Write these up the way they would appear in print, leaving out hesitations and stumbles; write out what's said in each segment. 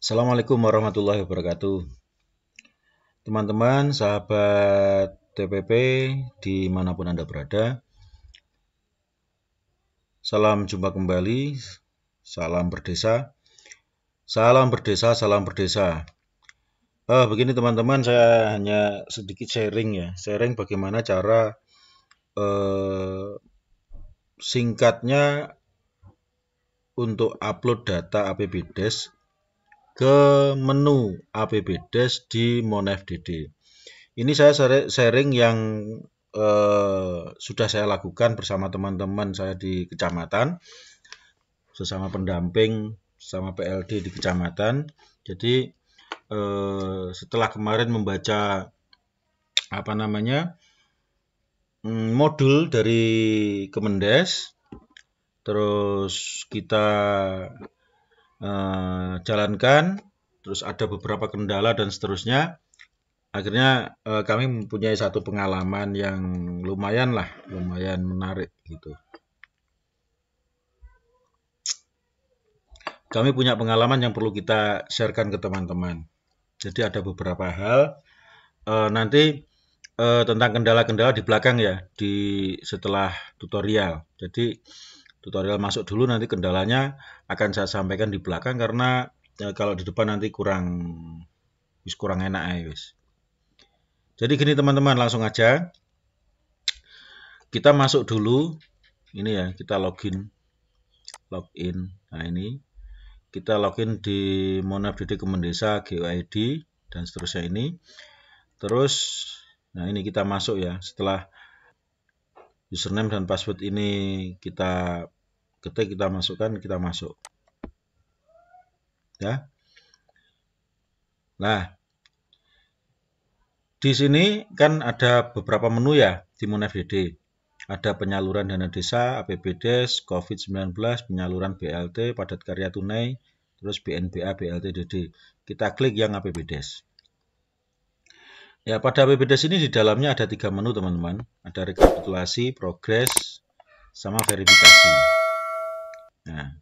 Assalamualaikum warahmatullahi wabarakatuh. Teman-teman, sahabat TPP dimanapun Anda berada, salam jumpa kembali, salam berdesa, salam berdesa, salam berdesa. Begini teman-teman, saya hanya sedikit sharing bagaimana cara singkatnya untuk upload data APBDes ke menu APBDes di MonFDD. Ini saya sharing yang sudah saya lakukan bersama teman-teman saya di kecamatan, sesama pendamping, sama PLD di kecamatan. Jadi setelah kemarin membaca modul dari Kemendes, terus kita jalankan, terus ada beberapa kendala dan seterusnya. Akhirnya kami mempunyai satu pengalaman yang lumayan menarik gitu. Kami punya pengalaman yang perlu kita sharekan ke teman-teman. Jadi ada beberapa hal nanti tentang kendala-kendala di belakang ya, setelah tutorial. Jadi tutorial masuk dulu, nanti kendalanya akan saya sampaikan di belakang karena kalau di depan nanti kurang enak wis. Jadi gini teman-teman, langsung aja kita masuk dulu. Ini ya, kita login. Nah ini kita login di MonFDD Kemendesa, GOID dan seterusnya ini. Terus nah ini kita masuk ya. Setelah username dan password ini kita ketik, kita masukkan, kita masuk. Ya. Nah, di sini kan ada beberapa menu ya di MonFDD. Ada penyaluran dana desa, APBDes, COVID-19, penyaluran BLT, padat karya tunai, terus BNBA, BLT, DD. Kita klik yang APBDes. Ya, pada APBDes ini di dalamnya ada 3 menu teman-teman. Ada rekapitulasi, progres, sama verifikasi. Nah,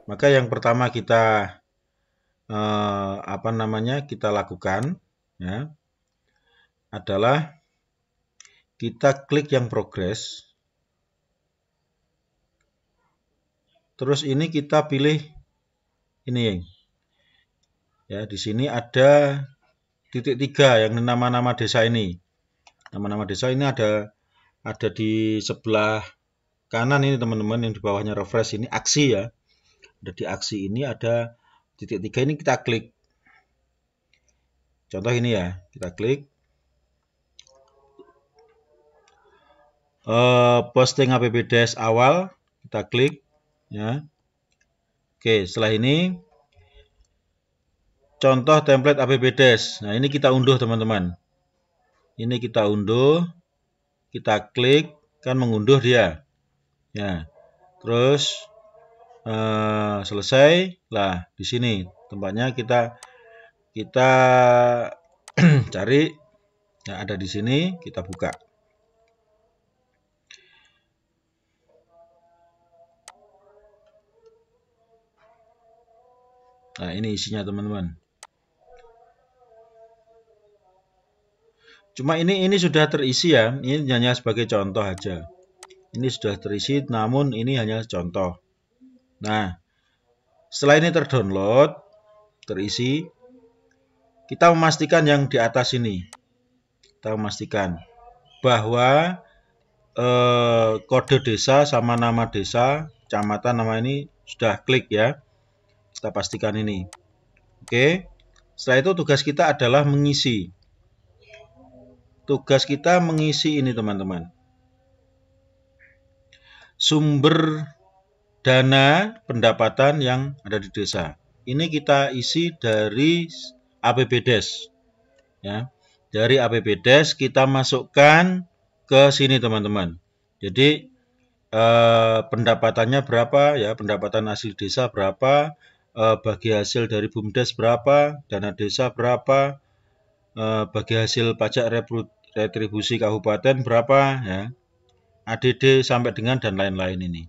maka yang pertama kita kita lakukan ya adalah kita klik yang progres. Terus ini kita pilih ini ya, di sini ada titik 3 yang nama-nama desa ini. Nama-nama desa ini ada di sebelah kanan ini teman-teman, yang di bawahnya refresh ini aksi ya. Ada di aksi ini ada titik 3, ini kita klik. Contoh ini ya, kita klik. Posting APBDes awal, kita klik ya. Oke, setelah ini contoh template APBDes. Nah, ini kita unduh teman-teman. Ini kita unduh, kita klik, kan mengunduh dia. Ya. Terus selesai. Lah, di sini tempatnya kita cari. Nah, ada di sini, kita buka. Nah, ini isinya teman-teman. Cuma ini sudah terisi ya. Ini hanya sebagai contoh aja. Ini sudah terisi, namun ini hanya contoh. Nah, setelah ini terdownload, terisi, kita memastikan yang di atas ini. Kita memastikan bahwa kode desa sama nama desa, kecamatan, nama ini sudah klik ya. Kita pastikan ini. Oke. Setelah itu tugas kita adalah mengisi. Tugas kita mengisi ini teman-teman. Sumber dana pendapatan yang ada di desa. Ini kita isi dari APBDes. Ya. Dari APBDes kita masukkan ke sini teman-teman. Jadi pendapatannya berapa ya, pendapatan asli desa berapa, bagi hasil dari BUMDes berapa, dana desa berapa, bagi hasil pajak retribusi kabupaten berapa ya, ADD sampai dengan dan lain-lain ini.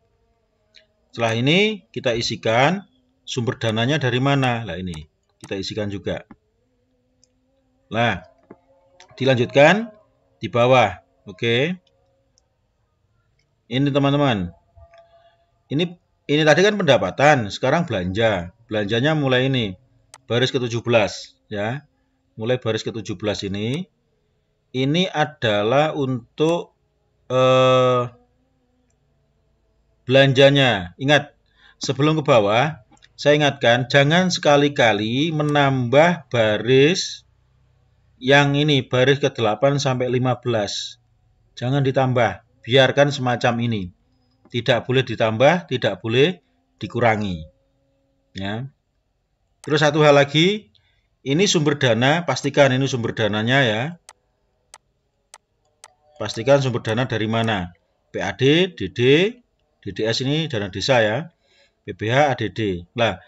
Setelah ini kita isikan sumber dananya dari mana? Nah, ini kita isikan juga. Nah, dilanjutkan di bawah. Oke. Ini teman-teman. Ini tadi kan pendapatan, sekarang belanja. Belanjanya mulai ini, baris ke-17 ya. Mulai baris ke-17 ini. Ini adalah untuk belanjanya. Ingat, sebelum ke bawah, saya ingatkan, jangan sekali-kali menambah baris yang ini, baris ke-8 sampai 15. Jangan ditambah, biarkan semacam ini. Tidak boleh ditambah, tidak boleh dikurangi. Ya. Terus satu hal lagi, ini sumber dana, pastikan ini sumber dananya ya. Pastikan sumber dana dari mana. PAD, DD, DDS ini dana desa ya. PBH, ADD. Nah,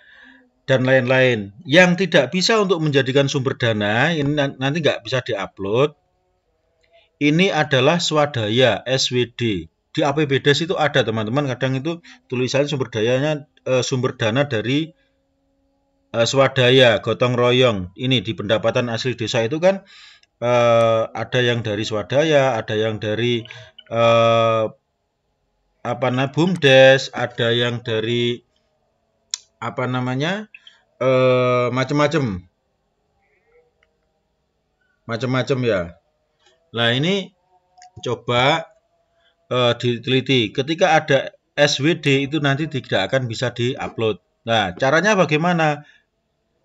dan lain-lain. Yang tidak bisa untuk menjadikan sumber dana, ini nanti nggak bisa diupload. Ini adalah swadaya, SWD. Di APBDes itu ada teman-teman, kadang itu tulisannya sumber dana dari swadaya, gotong royong. Ini di pendapatan asli desa itu kan ada yang dari swadaya, ada yang dari BUMDes, ada yang dari macam-macam ya. Nah, ini coba diteliti. Ketika ada SWD itu nanti tidak akan bisa diupload. Nah, caranya bagaimana?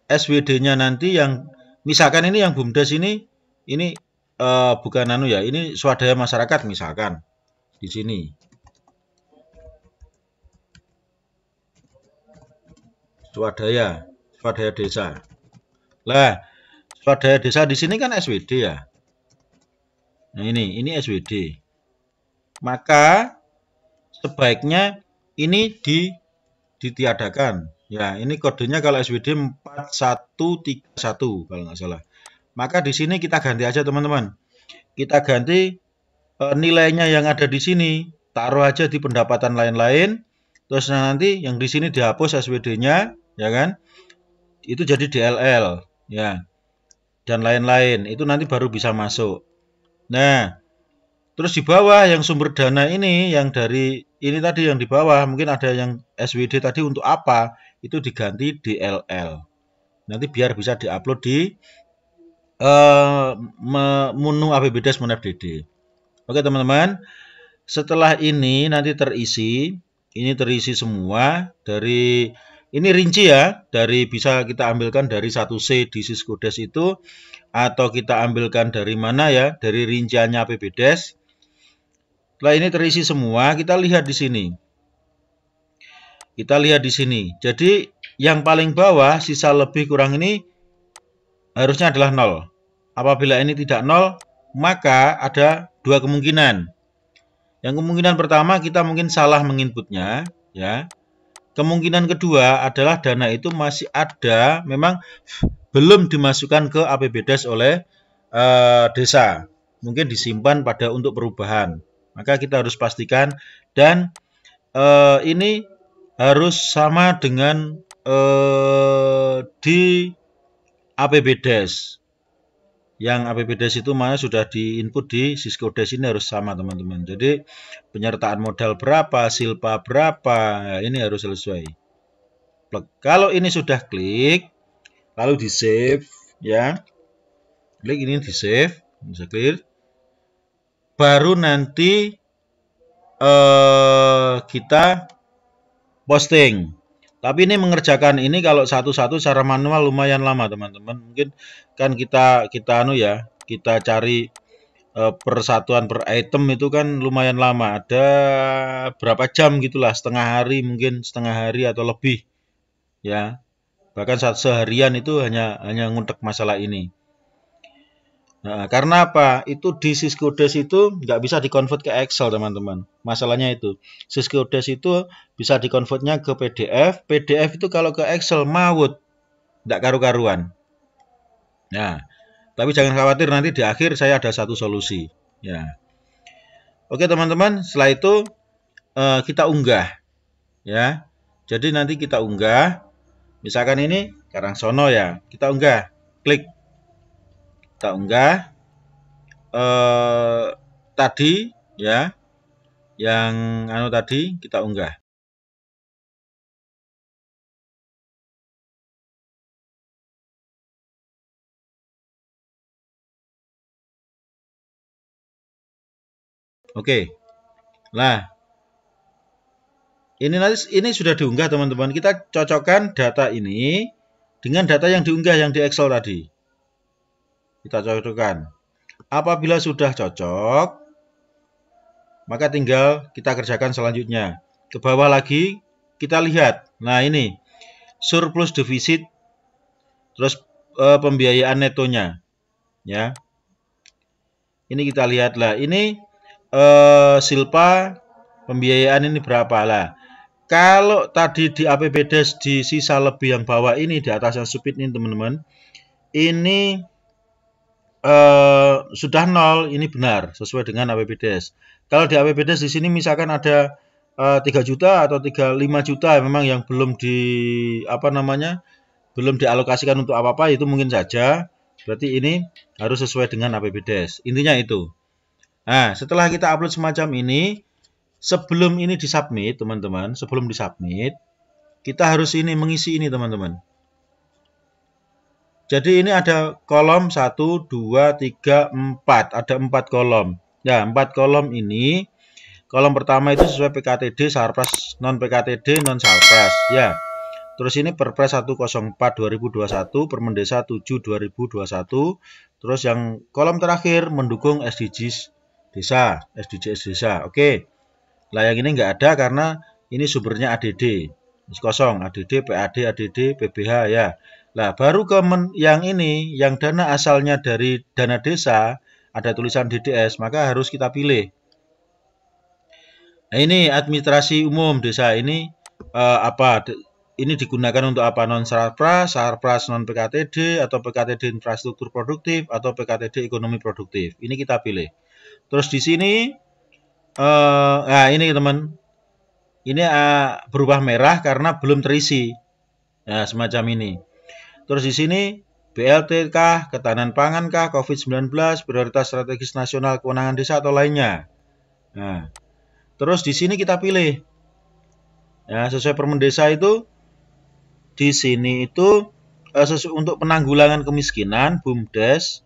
SWD-nya nanti yang misalkan ini yang BUMDes ini bukan ya, ini swadaya masyarakat misalkan di sini. Swadaya desa. Lah, swadaya desa di sini kan SWD ya. Nah, ini SWD. Maka sebaiknya ini ditiadakan. Ya, ini kodenya kalau SWD 4131 kalau nggak salah. Maka di sini kita ganti aja teman-teman. Kita ganti nilainya yang ada di sini, taruh aja di pendapatan lain-lain. Terus nanti yang di sini dihapus SWD-nya, ya kan? Itu jadi DLL, ya. Dan lain-lain. Itu nanti baru bisa masuk. Nah, terus di bawah yang sumber dana ini, yang dari ini tadi yang di bawah, mungkin ada yang SWD tadi untuk apa, itu diganti DLL. Nanti biar bisa diupload di menu APBDes MonFDD. Oke teman-teman, setelah ini nanti terisi, ini terisi semua dari, ini rinci ya, dari bisa kita ambilkan dari 1C di Siskodes itu, atau kita ambilkan dari mana ya, dari rinciannya APBDes. Setelah ini terisi semua, kita lihat di sini. Kita lihat di sini. Jadi yang paling bawah sisa lebih kurang ini harusnya adalah 0. Apabila ini tidak 0, maka ada dua kemungkinan. Yang kemungkinan pertama kita mungkin salah menginputnya, ya. Kemungkinan kedua adalah dana itu masih ada, memang belum dimasukkan ke APBDes oleh desa. Mungkin disimpan pada untuk perubahan. Maka kita harus pastikan, dan ini harus sama dengan di APBDes. Yang APBDes itu mana sudah diinput di Siskodes ini harus sama teman-teman. Jadi penyertaan modal berapa, silpa berapa, nah, ini harus sesuai. Kalau ini sudah klik, lalu di save ya, klik ini di save, bisa clear. Baru nanti kita posting. Tapi ini mengerjakan ini kalau satu-satu secara manual lumayan lama teman-teman. Mungkin kan kita cari persatuan per item itu kan lumayan lama. Ada berapa jam gitulah, setengah hari mungkin, setengah hari atau lebih. Ya. Bahkan seharian itu hanya nguntek masalah ini. Nah, karena apa? Itu di Siskodes itu nggak bisa dikonvert ke Excel, teman-teman. Masalahnya itu. Siskodes itu bisa dikonvertnya ke PDF. PDF itu kalau ke Excel maut. Nggak karu-karuan. Nah, tapi jangan khawatir, nanti di akhir saya ada satu solusi. Ya. Oke, teman-teman. Setelah itu kita unggah. Ya. Jadi nanti kita unggah. Misalkan ini Karangsono ya, kita unggah, klik, kita unggah tadi ya, yang tadi kita unggah. Oke. Nah, ini sudah diunggah teman-teman. Kita cocokkan data ini dengan data yang diunggah yang di Excel tadi. Kita cocokkan. Apabila sudah cocok, maka tinggal kita kerjakan selanjutnya. Ke bawah lagi kita lihat. Nah, ini surplus defisit, terus pembiayaan netonya, ya. Ini kita lihat lah. Ini silpa pembiayaan ini berapa lah. Kalau tadi di APBDes di sisa lebih yang bawah ini di atas yang stupid ini teman-teman, ini sudah 0, ini benar sesuai dengan APBDes. Kalau di APBDes di sini misalkan ada 3 juta atau 5 juta memang yang belum belum dialokasikan untuk apa-apa, itu mungkin saja. Berarti ini harus sesuai dengan APBDes. Intinya itu. Nah, setelah kita upload semacam ini, sebelum ini disubmit, teman-teman, sebelum disubmit, kita harus mengisi ini, teman-teman. Jadi ini ada kolom 1, 2, 3, 4. Ada 4 kolom. Ya, 4 kolom ini. Kolom pertama itu sesuai PKTD, Sarpras, non PKTD, non Sarpras. Ya. Terus ini Perpres 104 2021, Permendesa 7 2021. Terus yang kolom terakhir mendukung SDGs desa, SDGs desa. Oke. Lah yang ini nggak ada karena ini sumbernya ADD. Kosong, ADD, PAD, ADD, PBH ya. Nah, baru ke yang ini, yang dana asalnya dari dana desa, ada tulisan DDS, maka harus kita pilih. Nah, ini administrasi umum desa ini apa? Ini digunakan untuk apa? Non Sarpras, Sarpras non PKTD, atau PKTD infrastruktur produktif, atau PKTD ekonomi produktif. Ini kita pilih. Terus di sini, nah ini teman, ini berubah merah karena belum terisi. Nah, semacam ini. Terus di sini BLT kah, ketahanan pangan kah, COVID-19, prioritas strategis nasional, kewenangan desa atau lainnya. Nah, terus di sini kita pilih. Ya, sesuai Permendesa itu di sini itu untuk penanggulangan kemiskinan, BUMDes,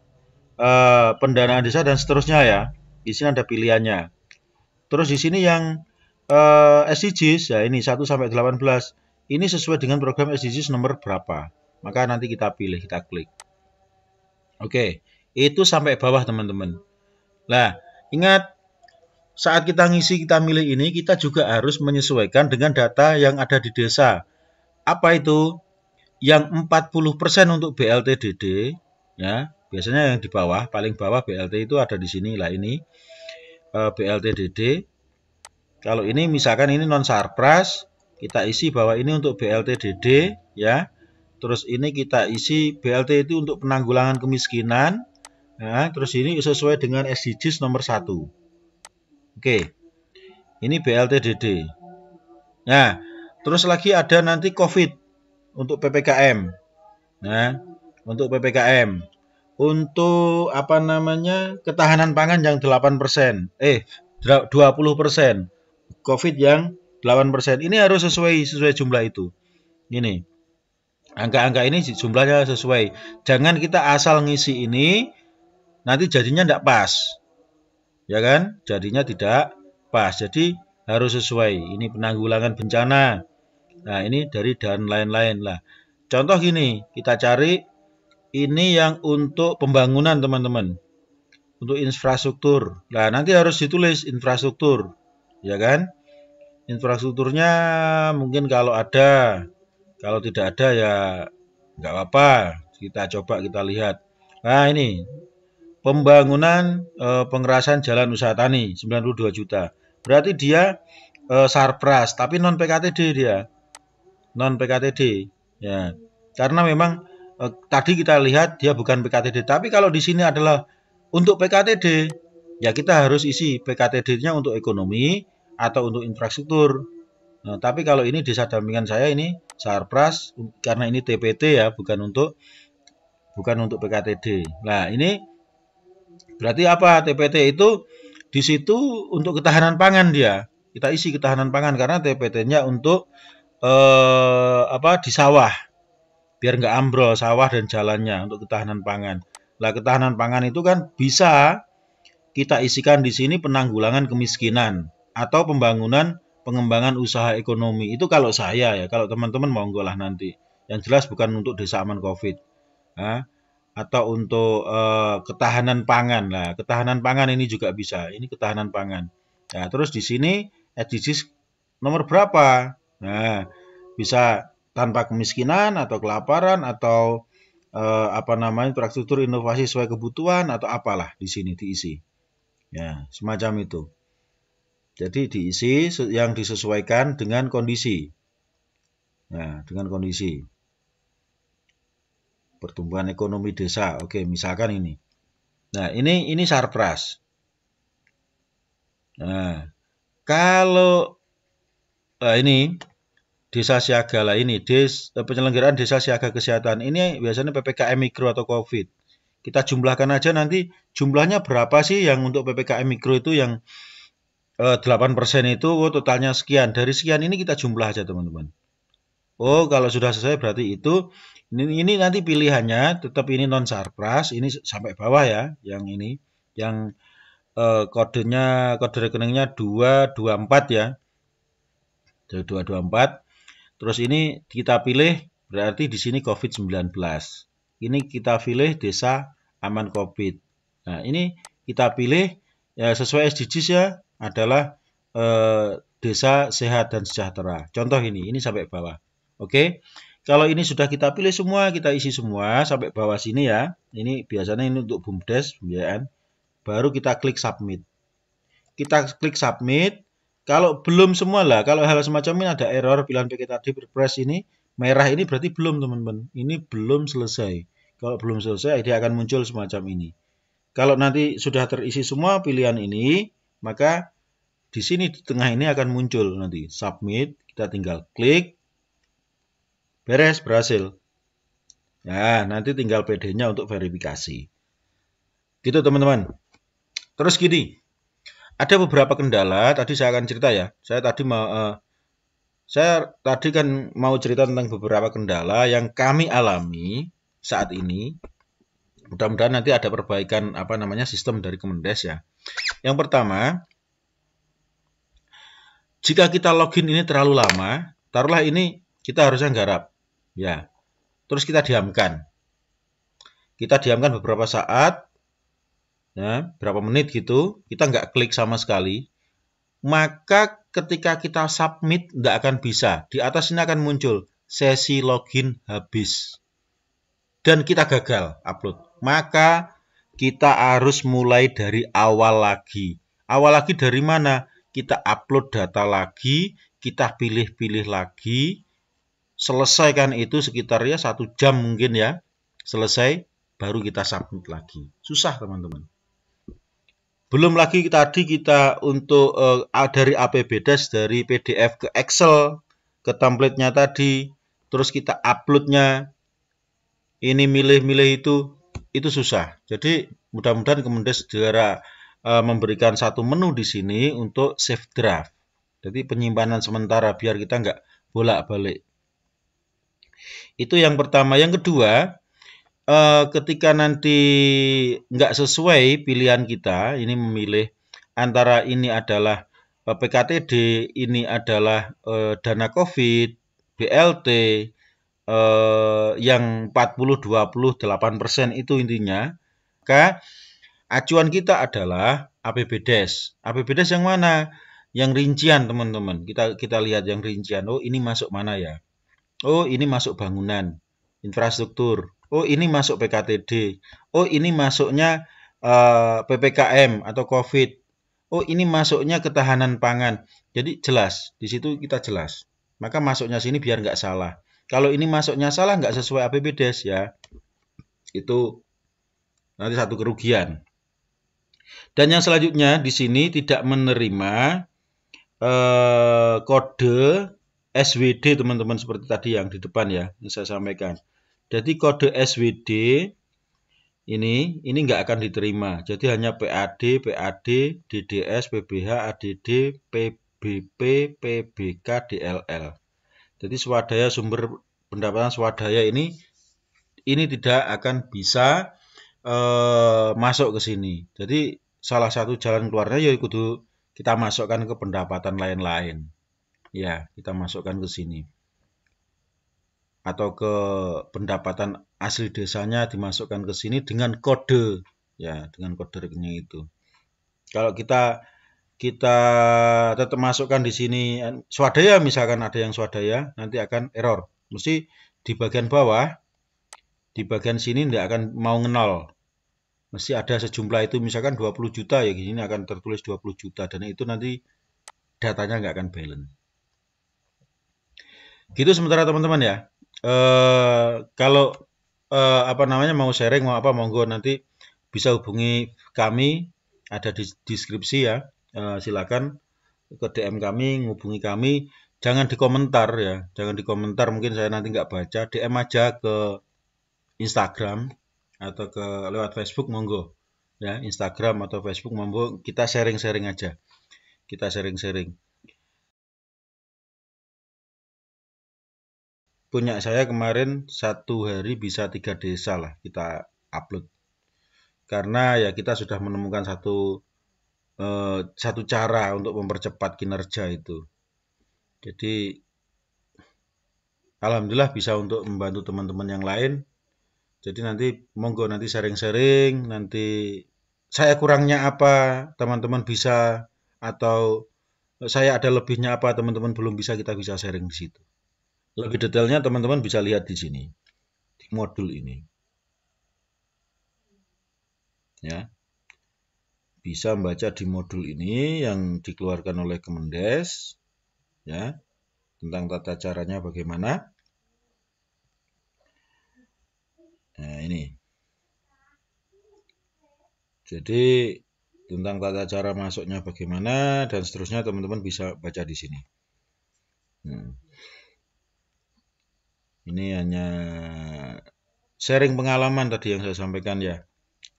pendanaan desa dan seterusnya ya. Di sini ada pilihannya. Terus di sini yang SDGs ya ini 1 sampai 18. Ini sesuai dengan program SDGs nomor berapa. Maka nanti kita pilih, kita klik. Oke, itu sampai bawah teman-teman. Nah, ingat saat kita ngisi, kita milih ini, kita juga harus menyesuaikan dengan data yang ada di desa. Apa itu? Yang 40% untuk BLT-DD, ya, biasanya yang di bawah, paling bawah BLT itu ada di sini lah ini, BLT-DD. Kalau ini misalkan ini non Sarpras, kita isi bahwa ini untuk BLT-DD, ya. Terus ini kita isi BLT itu untuk penanggulangan kemiskinan. Nah, terus ini sesuai dengan SDGs nomor 1. Oke. Ini BLT-DD. Nah, terus lagi ada nanti COVID untuk PPKM. Nah, untuk PPKM. Untuk ketahanan pangan yang 8%. 20%. COVID yang 8%. Ini harus sesuai jumlah itu. Ini. Angka-angka ini jumlahnya sesuai. Jangan kita asal ngisi ini, nanti jadinya tidak pas. Ya kan? Jadinya tidak pas. Jadi harus sesuai. Ini penanggulangan bencana. Nah, ini dari dan lain-lain lah. Contoh gini, kita cari ini yang untuk pembangunan teman-teman. Untuk infrastruktur. Nah, nanti harus ditulis infrastruktur. Ya kan? Infrastrukturnya mungkin kalau ada. Kalau tidak ada ya nggak apa-apa. Kita coba kita lihat. Nah ini pembangunan pengerasan jalan usaha tani 92 juta. Berarti dia Sarpras tapi non PKTD dia. Non PKTD. Ya. Karena memang tadi kita lihat dia bukan PKTD. Tapi kalau di sini adalah untuk PKTD, ya kita harus isi PKTD-nya untuk ekonomi atau untuk infrastruktur. Nah, tapi kalau ini desa dampingan saya ini Sarpras karena ini TPT ya, bukan untuk PKTD. Nah, ini berarti apa? TPT itu di situ untuk ketahanan pangan dia. Kita isi ketahanan pangan karena TPT-nya untuk apa di sawah biar nggak ambrol sawah dan jalannya untuk ketahanan pangan. Nah, ketahanan pangan itu kan bisa kita isikan di sini penanggulangan kemiskinan atau pengembangan usaha ekonomi. Itu kalau saya ya, kalau teman-teman mau ngolah nanti. Yang jelas bukan untuk desa aman COVID. Nah, atau untuk ketahanan pangan. Nah, ketahanan pangan ini juga bisa. Ini ketahanan pangan. Nah, terus di sini SDGs nomor berapa? Nah, bisa tanpa kemiskinan atau kelaparan atau apa namanya infrastruktur inovasi sesuai kebutuhan atau apalah di sini diisi. Ya, semacam itu. Jadi diisi yang disesuaikan dengan kondisi. Nah, dengan kondisi. Pertumbuhan ekonomi desa. Oke, misalkan ini. Nah, ini Sarpras. Nah, kalau ini desa siaga lah ini, penyelenggaraan desa siaga kesehatan. Ini biasanya PPKM mikro atau COVID. Kita jumlahkan aja nanti jumlahnya berapa sih yang untuk PPKM mikro itu yang 8% itu totalnya sekian. Dari sekian ini kita jumlah aja teman-teman. Oh, kalau sudah selesai berarti itu ini nanti pilihannya tetap ini non Sarpras, ini sampai bawah ya, yang ini yang kode rekeningnya 224 ya. 224. Terus ini kita pilih berarti di sini COVID-19. Ini kita pilih desa aman COVID. Nah, ini kita pilih ya sesuai SDGs ya adalah desa sehat dan sejahtera. Contoh ini sampai bawah. Oke. Kalau ini sudah kita pilih semua, kita isi semua sampai bawah sini ya. Ini biasanya ini untuk BUMDes pembiayaan. Baru kita klik submit. Kita klik submit. Kalau belum semua lah, kalau hal semacam ini ada error pilihan PK tadi Perpres ini merah ini berarti belum teman-teman. Ini belum selesai. Kalau belum selesai dia akan muncul semacam ini. Kalau nanti sudah terisi semua pilihan ini, maka di sini di tengah ini akan muncul nanti submit. Kita tinggal klik. Beres, berhasil. Nah, nanti tinggal PD-nya untuk verifikasi. Gitu teman-teman. Terus gini, ada beberapa kendala, tadi saya akan cerita ya. Saya tadi kan mau cerita tentang beberapa kendala yang kami alami saat ini. Mudah-mudahan nanti ada perbaikan apa namanya sistem dari Kemendes ya. Yang pertama, jika kita login ini terlalu lama, taruhlah ini kita harusnya garap. Ya. Terus kita diamkan. Kita diamkan beberapa saat, ya, berapa menit gitu, kita nggak klik sama sekali, maka ketika kita submit nggak akan bisa. Di atas ini akan muncul sesi login habis. Dan kita gagal upload. Maka kita harus mulai dari awal lagi. Awal lagi dari mana? Kita upload data lagi, kita pilih-pilih lagi, selesaikan itu sekitar ya 1 jam mungkin ya. Selesai, baru kita submit lagi. Susah teman-teman. Belum lagi tadi kita untuk dari APBDes dari PDF ke Excel, ke template-nya tadi, terus kita upload-nya, ini milih-milih itu susah. Jadi mudah-mudahan Kemendes segera memberikan satu menu di sini untuk save draft. Jadi penyimpanan sementara biar kita nggak bolak-balik. Itu yang pertama. Yang kedua, ketika nanti nggak sesuai pilihan kita, ini memilih antara ini adalah PKTD, ini adalah dana COVID, BLT, yang 40-20-8% itu intinya, maka acuan kita adalah APBDes. APBDes yang mana? Yang rincian teman-teman. Kita lihat yang rincian. Oh ini masuk mana ya? Oh ini masuk bangunan, infrastruktur. Oh ini masuk PKTD. Oh ini masuknya PPKM atau COVID. Oh ini masuknya ketahanan pangan. Jadi jelas, di situ kita jelas. Maka masuknya sini biar nggak salah. Kalau ini masuknya salah nggak sesuai APBDes ya, itu nanti satu kerugian. Dan yang selanjutnya di sini tidak menerima kode SWD teman-teman, seperti tadi yang di depan ya, yang saya sampaikan. Jadi kode SWD ini nggak akan diterima. Jadi hanya PAD, DDS, PBH, ADD, PBP, PBK, DLL. Jadi swadaya, sumber pendapatan swadaya ini tidak akan bisa masuk ke sini. Jadi salah satu jalan keluarnya ya kudu kita masukkan ke pendapatan lain-lain. Ya, kita masukkan ke sini. Atau ke pendapatan asli desanya dimasukkan ke sini dengan kode. Ya, dengan kode rekening itu. Kalau kita tetap masukkan di sini swadaya, misalkan ada yang swadaya, nanti akan error. Mesti di bagian bawah, di bagian sini tidak akan mau nol. Mesti ada sejumlah itu, misalkan 20 juta ya, gini akan tertulis 20 juta dan itu nanti datanya nggak akan balance. Gitu sementara teman-teman ya. Kalau apa namanya mau sharing mau apa, monggo nanti bisa hubungi kami, ada di deskripsi ya. Silakan ke DM kami, ngubungi kami. Jangan di komentar ya, jangan di komentar, mungkin saya nanti nggak baca. DM aja ke Instagram atau ke lewat Facebook, monggo ya. Instagram atau Facebook, monggo, kita sharing-sharing aja, kita sharing-sharing. Punya saya kemarin satu hari bisa 3 desa lah kita upload, karena ya kita sudah menemukan satu cara untuk mempercepat kinerja itu. Jadi alhamdulillah bisa untuk membantu teman-teman yang lain. Jadi nanti monggo nanti sharing-sharing, nanti saya kurangnya apa teman-teman bisa, atau saya ada lebihnya apa teman-teman belum bisa, kita bisa sharing di situ. Lebih detailnya teman-teman bisa lihat di sini, di modul ini. Ya. Bisa membaca di modul ini yang dikeluarkan oleh Kemendes ya, tentang tata caranya bagaimana. Nah, ini. Jadi tentang tata cara masuknya bagaimana dan seterusnya teman-teman bisa baca di sini. Ini hanya sharing pengalaman tadi yang saya sampaikan ya.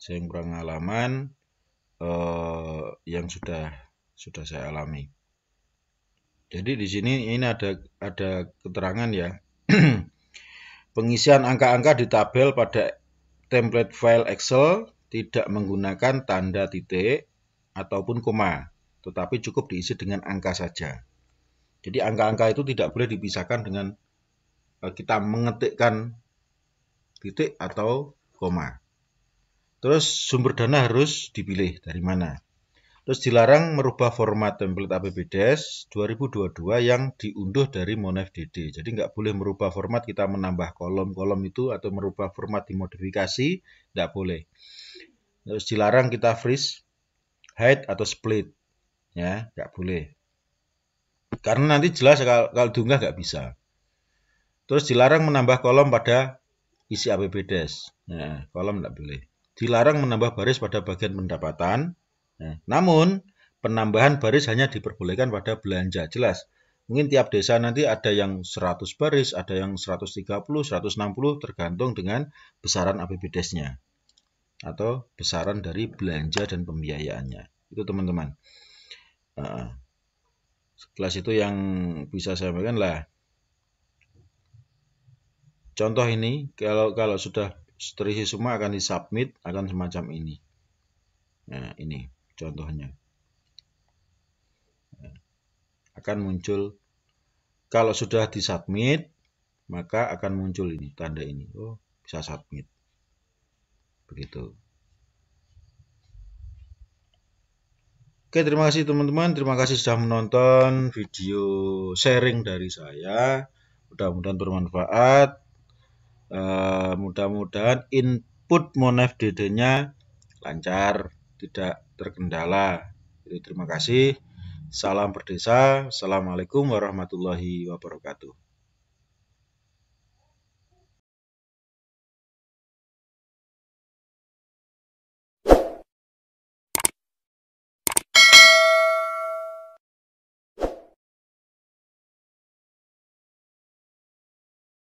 Sharing pengalaman yang sudah saya alami. Jadi di sini ini ada keterangan ya. Pengisian angka-angka di tabel pada template file Excel tidak menggunakan tanda titik ataupun koma, tetapi cukup diisi dengan angka saja. Jadi angka-angka itu tidak boleh dipisahkan dengan kita mengetikkan titik atau koma. Terus sumber dana harus dipilih dari mana. Terus dilarang merubah format template APBDes 2022 yang diunduh dari MonFDD. Jadi nggak boleh merubah format, kita menambah kolom-kolom itu atau merubah format dimodifikasi, nggak boleh. Terus dilarang kita freeze, hide atau split, ya nggak boleh. Karena nanti jelas kalau diunggah nggak bisa. Terus dilarang menambah kolom pada isi APBDes, ya, kolom nggak boleh. Dilarang menambah baris pada bagian pendapatan. Nah, namun penambahan baris hanya diperbolehkan pada belanja. Jelas, mungkin tiap desa nanti ada yang 100 baris, ada yang 130, 160, tergantung dengan besaran APBDes-nya atau besaran dari belanja dan pembiayaannya. Itu teman-teman. Sekelas itu yang bisa saya sampaikan lah. Contoh ini, kalau sudah terisi semua akan disubmit, akan semacam ini. Nah, ini contohnya. Akan muncul, kalau sudah disubmit, maka akan muncul ini, tanda ini. Oh, bisa submit. Begitu. Oke, terima kasih teman-teman. Terima kasih sudah menonton video sharing dari saya. Mudah-mudahan bermanfaat. Mudah-mudahan input MonFDD-nya lancar, tidak terkendala. Jadi, terima kasih. Salam berdesa. Assalamualaikum warahmatullahi wabarakatuh.